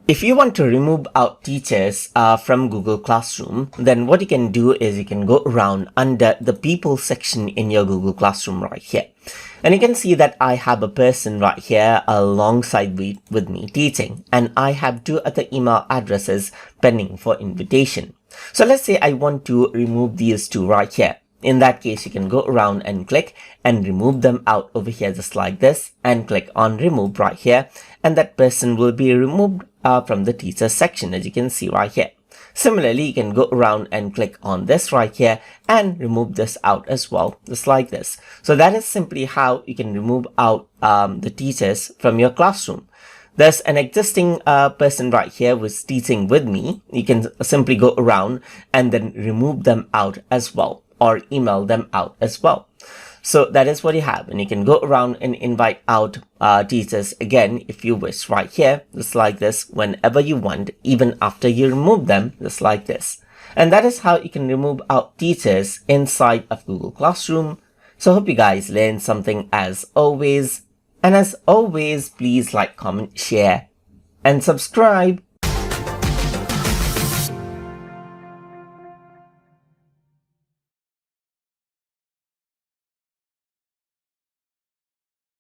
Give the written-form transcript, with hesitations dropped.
If you want to remove out teachers from Google Classroom, then what you can do is you can go around under the people section in your Google Classroom right here. And you can see that I have a person right here alongside with me teaching, and I have two other email addresses pending for invitation. So let's say I want to remove these two right here. In that case, you can go around and click and remove them out over here just like this, and click on remove right here, and that person will be removed from the teacher section, as you can see right here. Similarly, you can go around and click on this right here and remove this out as well, just like this. So that is simply how you can remove out the teachers from your classroom. There's an existing person right here who's teaching with me. You can simply go around and then remove them out as well, or email them out as well. So that is what you have, and you can go around and invite out teachers again if you wish right here, just like this, whenever you want, even after you remove them, just like this. And that is how you can remove out teachers inside of Google Classroom. So hope you guys learned something as always. And as always, please like, comment, share, and subscribe.